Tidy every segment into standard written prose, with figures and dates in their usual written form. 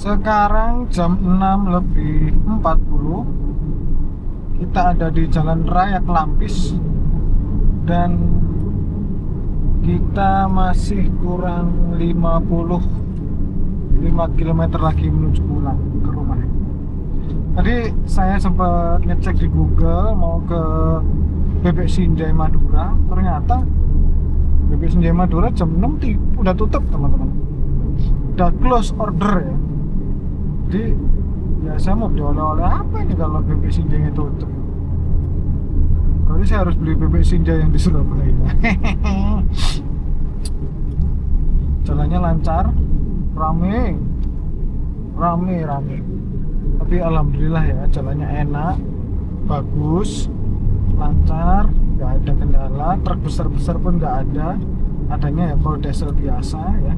Sekarang jam 6:40. Kita ada di Jalan Raya Kelampis dan kita masih kurang 55 km lagi menuju pulang ke rumah. Tadi saya sempat ngecek di Google mau ke Bebek Sinjai Madura, ternyata Bebek Sinjai Madura jam 6 udah tutup, teman-teman. Udah close order ya. Jadi ya saya mau beli oleh-oleh apa ini kalau Bebek Sinjai tutup? Jadi saya harus beli Bebek Sinjai yang di Surabaya. Jalannya lancar, rame. Tapi alhamdulillah ya, jalannya enak, bagus, lancar, nggak ada kendala. Truk besar-besar pun nggak ada. Adanya ya kalau diesel biasa ya.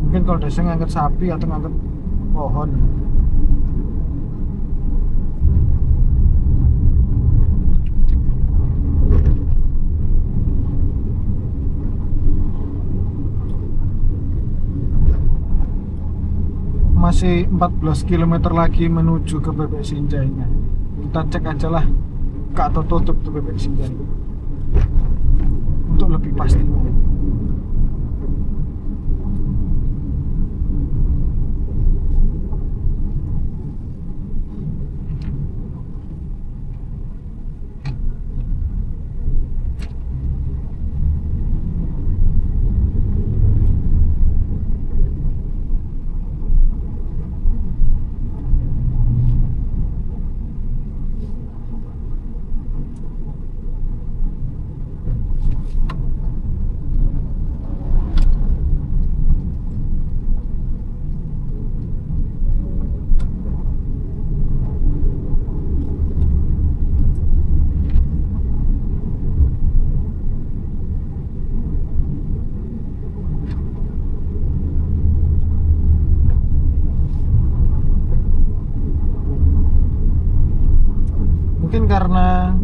Mungkin kalau diesel ngangkat sapi atau ngangkat pohon. Masih 14 km lagi menuju ke Bebek Sinjainya. Kita cek aja lah atau tutup tuh Bebek Sinjai untuk lebih pastinya. Mungkin karena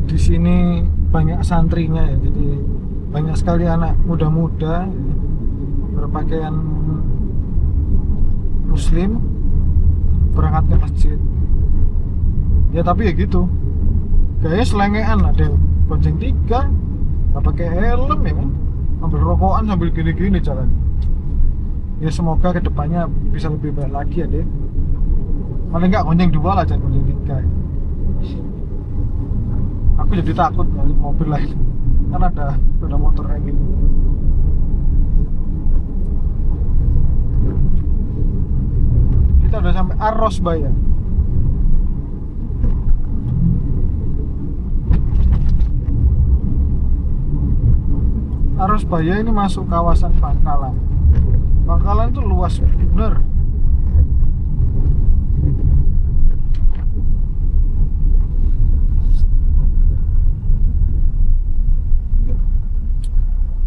di sini banyak santrinya ya, jadi banyak sekali anak muda-muda berpakaian muslim berangkat ke masjid. Ya tapi ya gitu, kayaknya selengean, ada bonceng tiga, nggak pakai helm ya kan, ambil rokokan sambil gini-gini jalan. Ya semoga kedepannya bisa lebih baik lagi ya deh. Paling nggak gonceng dua lah, jangan gonceng tiga. Aku jadi takut balik mobil lagi, kan ada motor kayak gini. Kita udah sampai Arosbaya. Arosbaya ini masuk kawasan Bangkalan. Bangkalan itu luas bener.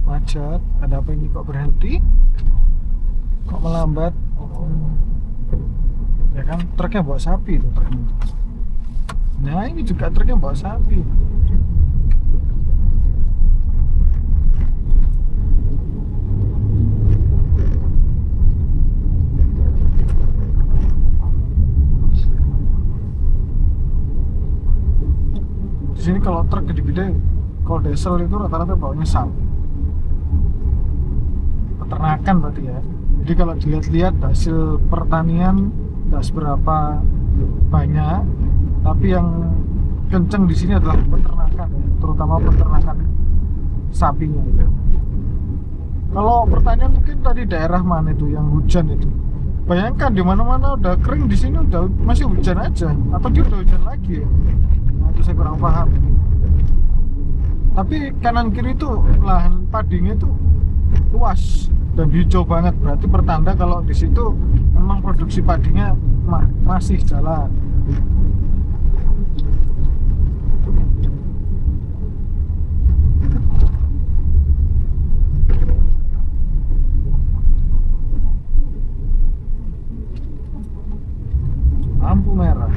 Macet, ada apa ini kok berhenti? Kok melambat? Ya kan truknya bawa sapi itu truknya. Nah ini juga truknya bawa sapi. Di sini kalau truk gede-gede, kalau diesel itu rata-rata bawanya sapi. Peternakan berarti ya. Jadi kalau dilihat-lihat hasil pertanian nggak seberapa banyak, tapi yang kenceng di sini adalah peternakan, terutama peternakan sapinya. Kalau pertanian mungkin tadi daerah mana itu yang hujan itu. Bayangkan di mana-mana udah kering, di sini udah masih hujan aja, atau dia udah hujan lagi ya. Nah, itu saya kurang paham. Tapi kanan kiri itu lahan padinya itu luas dan hijau banget, berarti pertanda kalau di situ memang produksi padinya masih jalan. Lampu merah.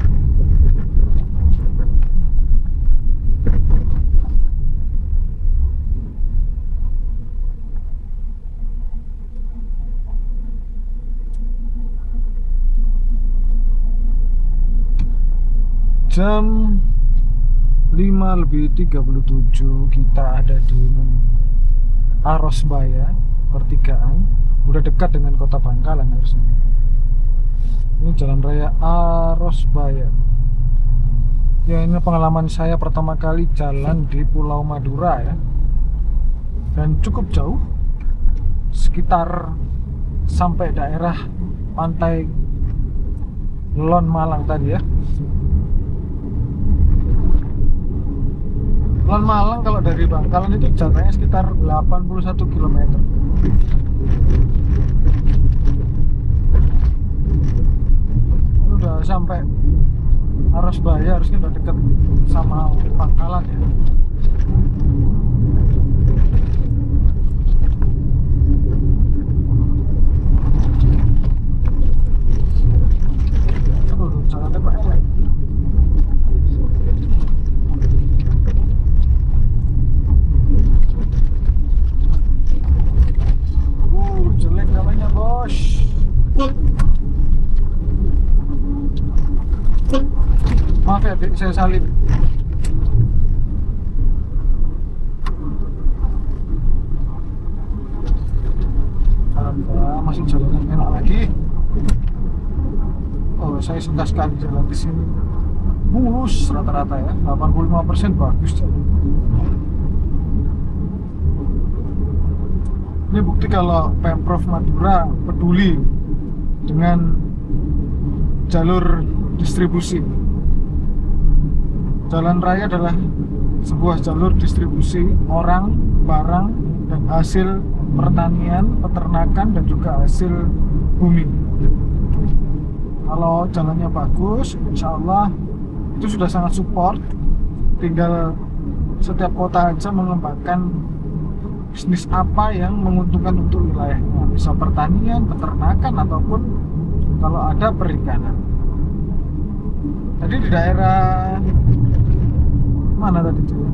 jam 5:37 kita ada di Arosbaya pertigaan, udah dekat dengan kota Bangkalan harusnya. Ini jalan raya Arosbaya ya. Ini pengalaman saya pertama kali jalan di Pulau Madura ya, dan cukup jauh, sekitar sampai daerah pantai Lon Malang tadi ya. Lon Malang kalau dari Bangkalan itu jaraknya sekitar 81 km. Udah sampai Arosbaya, harusnya udah deket sama Bangkalan ya. Jalannya Pak elek. Jelek jalannya bos. Maaf ya Dik, saya salib. Alhamdulillah masih jalannya enak lagi. Oh, saya suka sekali jalan di sini. Mulus rata-rata ya, 85% bagus jalan. Ini bukti kalau Pemprov Madura peduli dengan jalur distribusi. Jalan raya adalah sebuah jalur distribusi orang, barang, dan hasil pertanian, peternakan, dan juga hasil bumi. Kalau jalannya bagus, insya Allah itu sudah sangat support. Tinggal setiap kota aja mengembangkan bisnis apa yang menguntungkan untuk wilayahnya, bisa pertanian, peternakan, ataupun kalau ada perikanan. Tadi di daerah mana tadi tuh?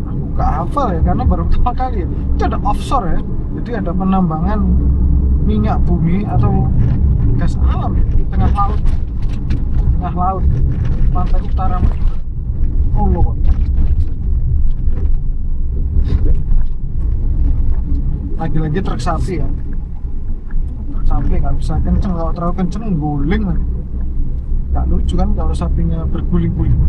Aku gak hafal ya, karena baru pertama kali ya. Itu ada offshore ya, jadi ada penambangan minyak bumi atau gas alam ya, di tengah laut, pantai utara. Oh loh, lagi-lagi truk sapi ya. Truk sapi nggak bisa kenceng, kalau terlalu kenceng guling. Nggak lucu kan kalau sapinya berguling-guling.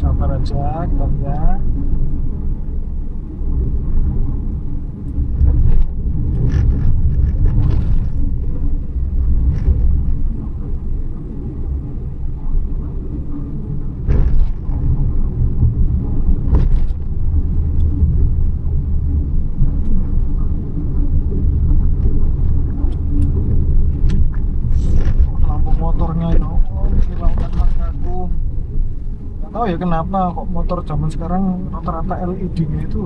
Sabar aja, kita lihat. Oh ya, kenapa kok motor zaman sekarang rata-rata LED-nya itu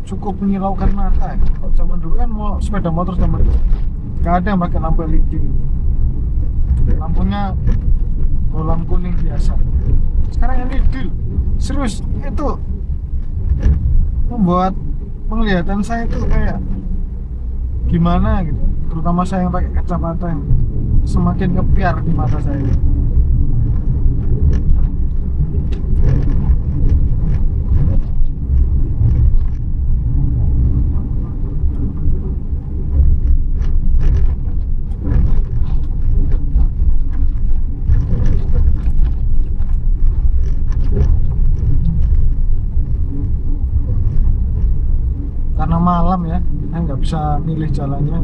cukup menyilaukan mata ya? Kalau zaman dulu kan sepeda motor zaman dulu nggak ada yang pakai lampu LED, lampunya bolam kuning biasa. Sekarang LED, serius, itu membuat penglihatan saya itu kayak gimana gitu, terutama saya yang pakai kacamata yang semakin ngepiar di mata saya. Karena malam ya, saya nggak bisa milih jalannya.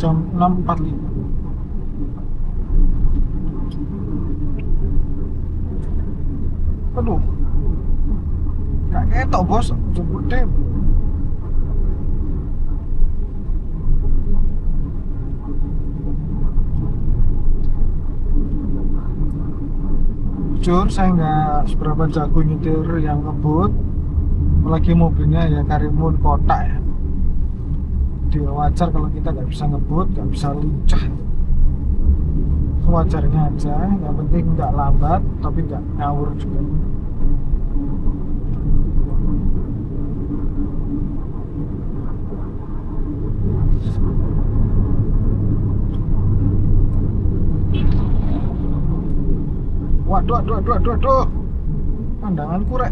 Jam 6.45. Aduh, gak ketok bos, jemput deh. Jujur saya nggak seberapa jago nyetir yang ngebut, apalagi mobilnya ya Karimun kotak ya. Dia wajar kalau kita nggak bisa ngebut, nggak bisa lincah. Sewajarnya aja, yang penting nggak lambat tapi nggak ngawur juga. Waduh, aduh, aduh, aduh, aduh. Pandanganku rek.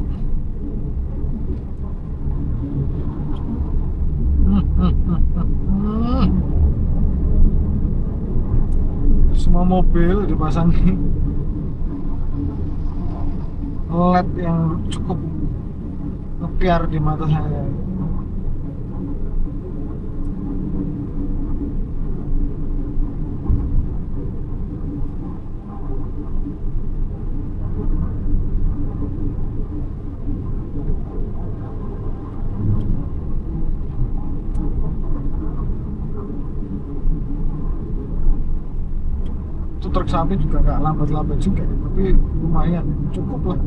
Semua mobil dipasangi LED yang cukup ngepiar di mata saya. Itu truk sapi juga nggak lambat-lambat juga, tapi lumayan cukup lah.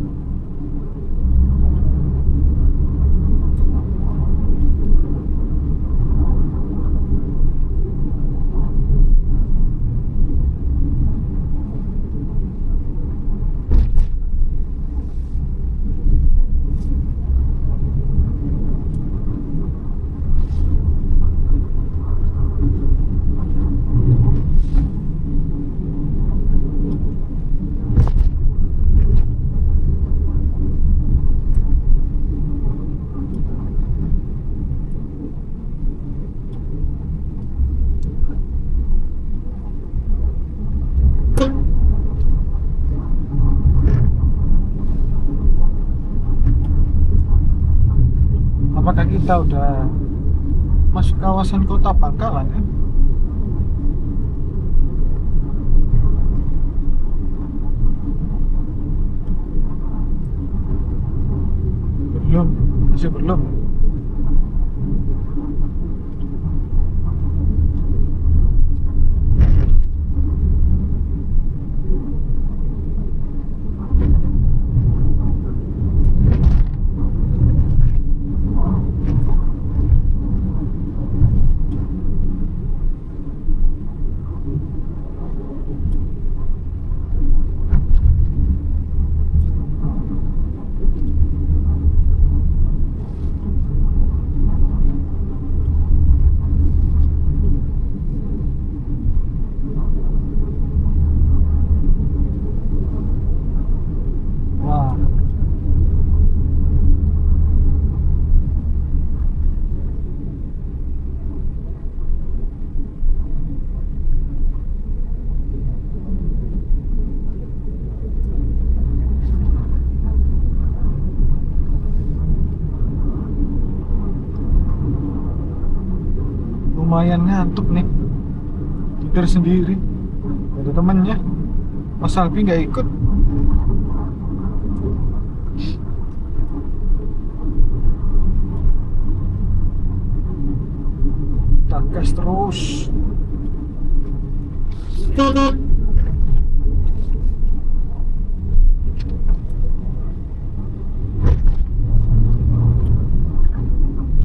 Apakah kita udah masuk kawasan kota Bangkalan ya? Belum, masih belum. Wah, lumayan ngantuk nih, tidur sendiri, gak ada temennya. Mas Albi nggak ikut. Kita gas terus.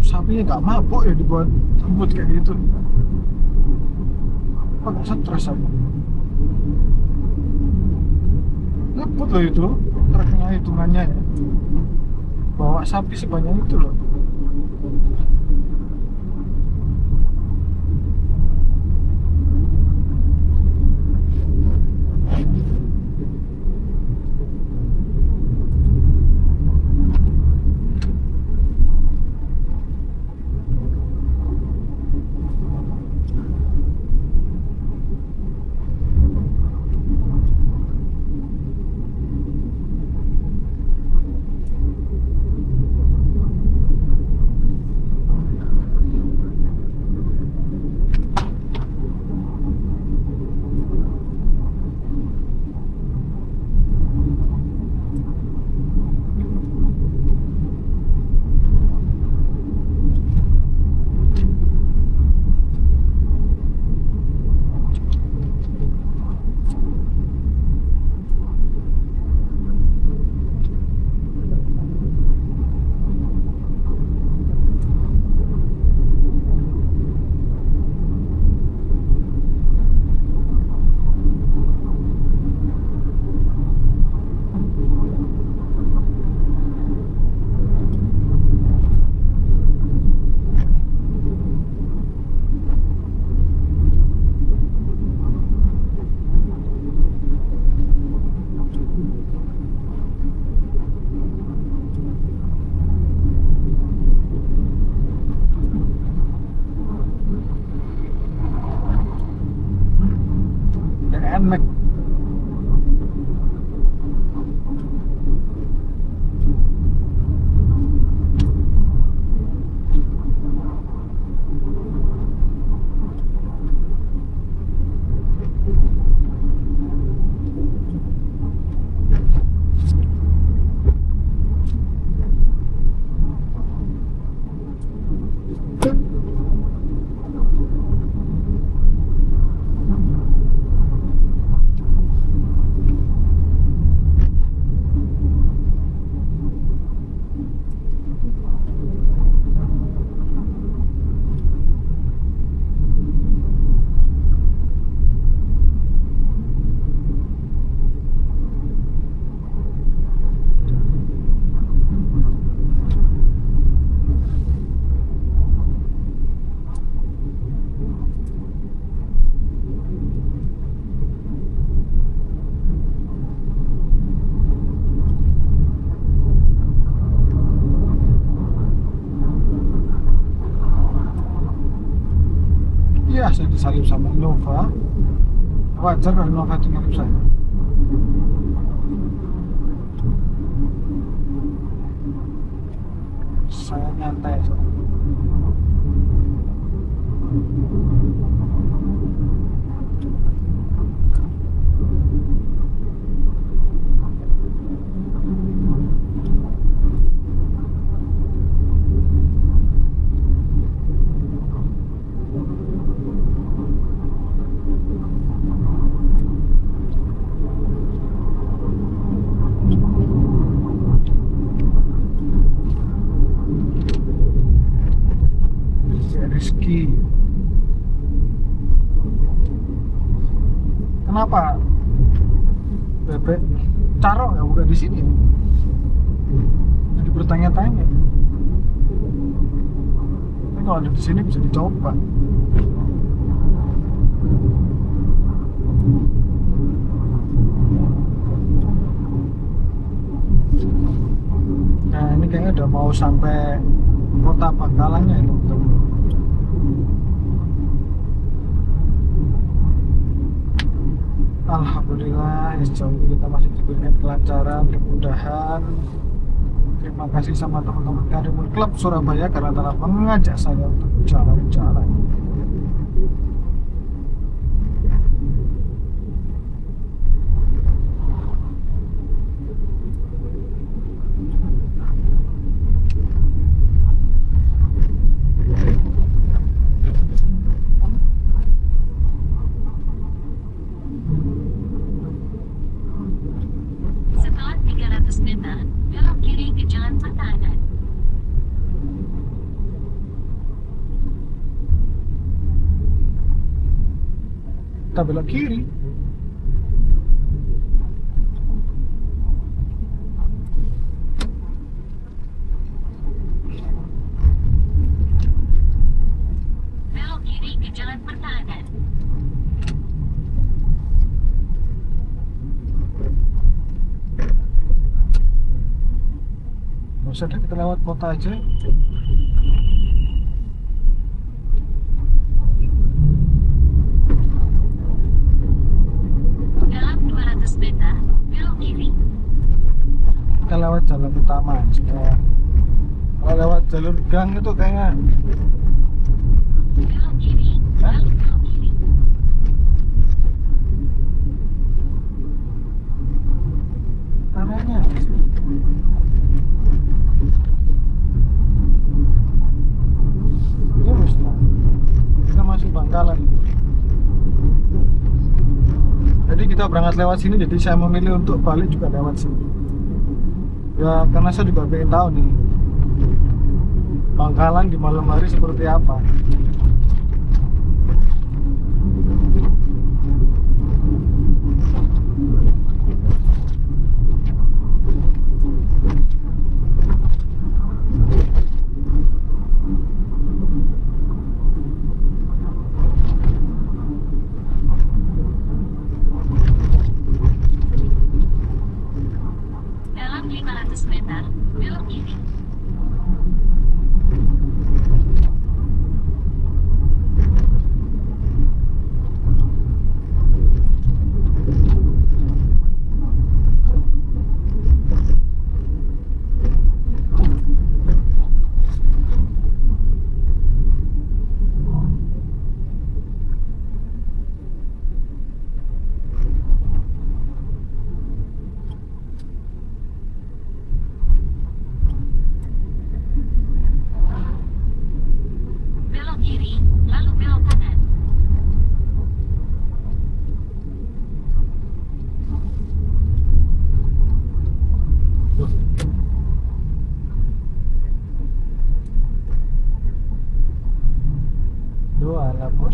Sapinya nggak mabuk ya dibuat rambut kayak gitu. Apa nggak stres aku? Ngebut loh itu, truknya hitungannya ya. Bawa sapi sebanyak itu loh. NMAX. Ya, saya disalip sama Innova. Wajar kalau Innova itu nyalip saya. Saya nyantai. Rizky, kenapa bebek Caro ya bukan di sini? Jadi bertanya-tanya. Ini kalau ada di sini bisa dicoba. Nah ini kayaknya udah mau sampai kota Bangkalannya itu. Alhamdulillah, sejauh ini kita masih diberikan kelancaran, kemudahan. Terima kasih sama teman-teman Karimun Club Surabaya karena telah mengajak saya untuk jalan-jalan. Setelah 300 meter, belok kiri ke Jalan Pertahanan. Kita belok kiri. Belok kiri ke Jalan Pertahanan. Nggak usah deh, kita lewat kota aja. Dalam 200 meter, belok kiri. Kita lewat jalan utama aja. Kalau lewat jalur gang itu kayak Belok kiri, lalu belok kiri. tanahnya. Lurus lah. Kita masuk Bangkalan. Jadi kita berangkat lewat sini, jadi saya memilih untuk balik juga lewat sini. Ya karena saya juga pengen tahu nih Bangkalan di malam hari seperti apa. Dalam 500 meter, belok kiri.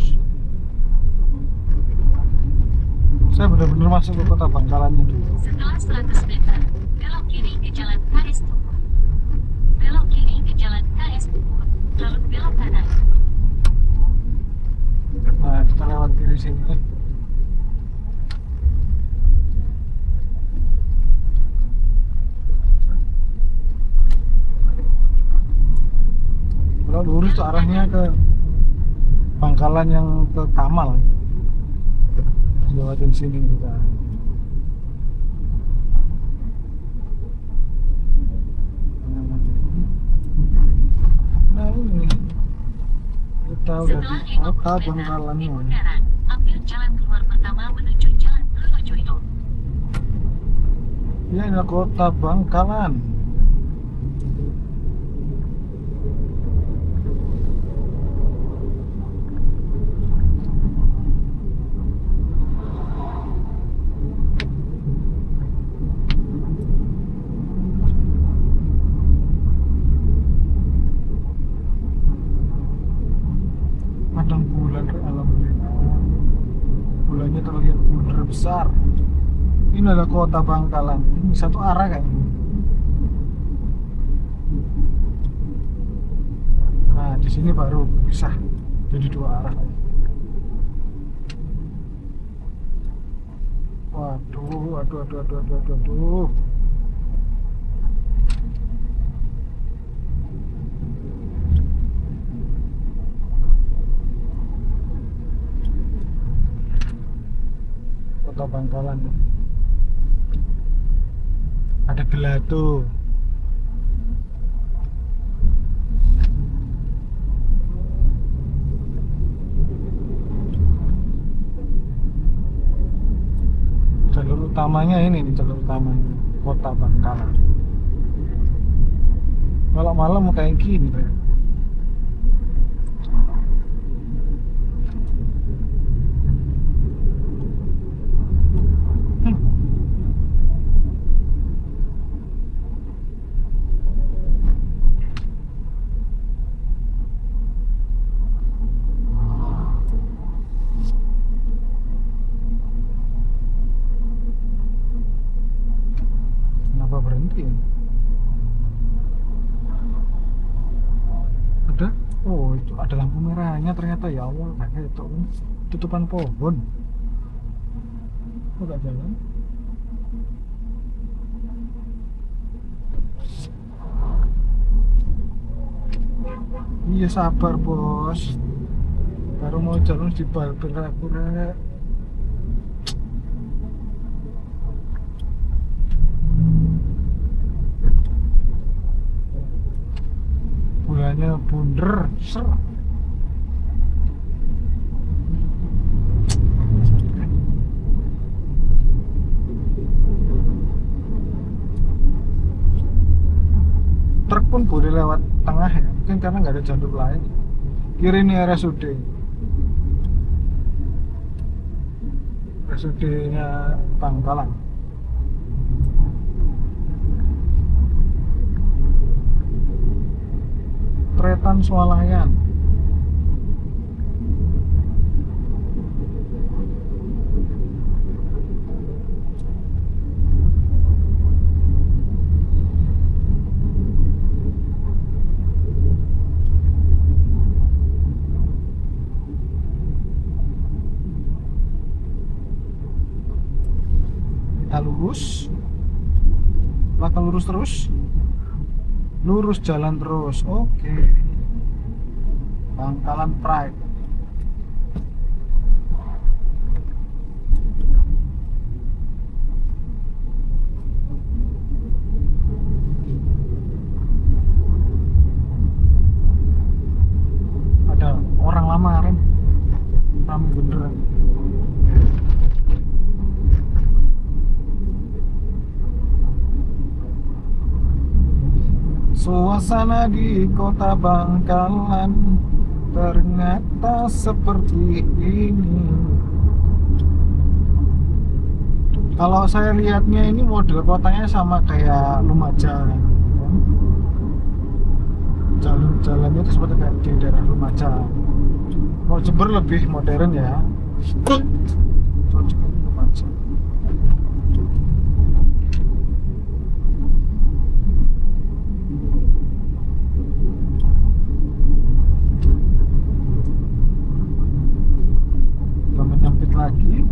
bos. Saya benar-benar masuk ke kota Bangkalannya dulu. Setelah 100 meter, belok kiri ke jalan KS Tugu. Belok kiri ke jalan KS Tugu, lalu belok kanan. Nah, kita lewat kiri sini. Kalau lurus tuh arahnya ke Bangkalan yang ke Kamal. Lewatin sini kita. Nah ini kita udah di Setelah 50 kota meter, di Bangkalannya. bundaran, ambil jalan keluar pertama menuju jalan Pronojoyo. Ini adalah kota Bangkalan. Padang bulan, alhamdulillah. Bulannya terlihat benar besar. Ini adalah kota Bangkalan. Ini satu arah kan? Nah, di sini baru bisa jadi dua arah. Waduh. Kota Bangkalan. Ada gelato. Jalur utamanya ini nih, jalur utamanya kota Bangkalan. Kalau malam kayak gini kayak. Kenapa berhenti ya? Ada? Oh, itu ada lampu merahnya ternyata, ya Allah. Kayak itu tutupan pohon. Kok gak jalan? Iya sabar bos. Baru mau jalan di berak-berak. Bulannya bunder, ser. Truk pun boleh lewat tengah ya, mungkin karena nggak ada jalur lain. Kiri ini RSUD-nya Bangkalan. Tretan Swalayan. Kita lurus. Bakal lurus terus. Lurus jalan terus. Oke. Bangkalan Pride. Ada orang lamaran. Ramai beneran. Suasana di kota Bangkalan ternyata seperti ini. Kalau saya lihatnya ini model kotanya sama kayak Lumajang. Jalan-jalannya itu seperti kayak di daerah Lumajang. Mau Jember lebih modern ya. Cocok untuk macet. Kita menyempit lagi.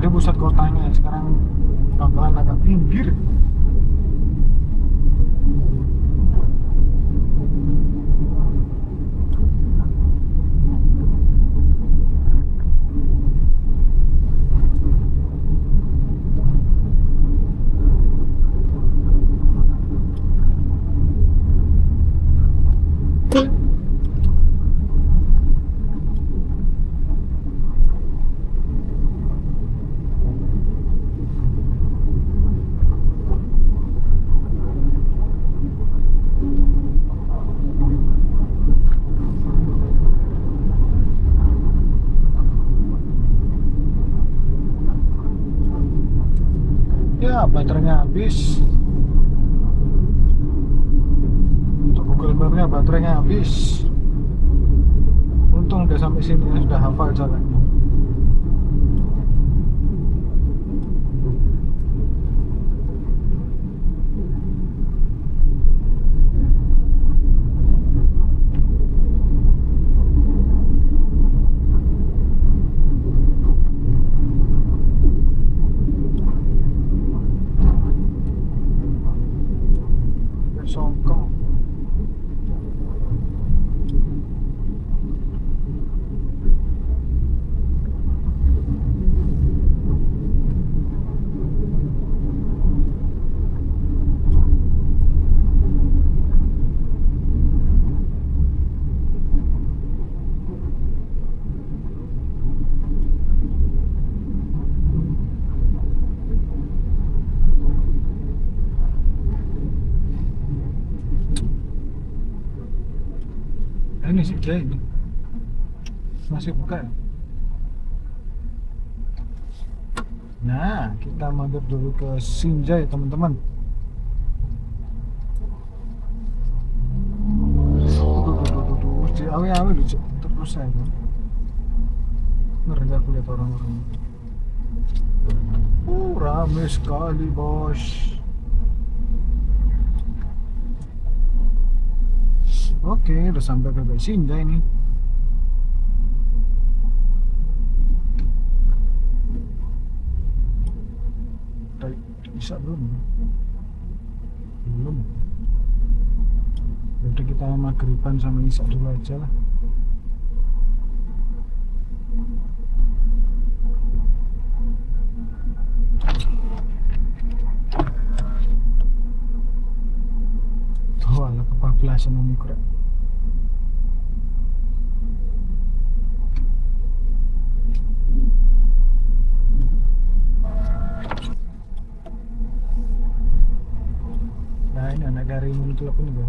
Ada pusat kotanya, sekarang pelan-pelan agak pinggir. Ya, baterainya habis. Untuk Google Map-nya baterainya habis. Untung udah sampai sini ya, sudah hafal jalannya. Songkong. Ini sih Jay ini masih buka ya? Nah, kita mampir dulu ke Sinjai teman-teman. Di awal-awal lucu terus saya kan. Ngeri aku lihat orang-orang. Rame sekali bos. Oke, udah sampai ke Sinjai nih. Bisa belum? Belum. Udah kita maghriban sama isya dulu aja lah. Oh, ala kebablasan sama mikro. Nah, ini anak Karimun telepon juga.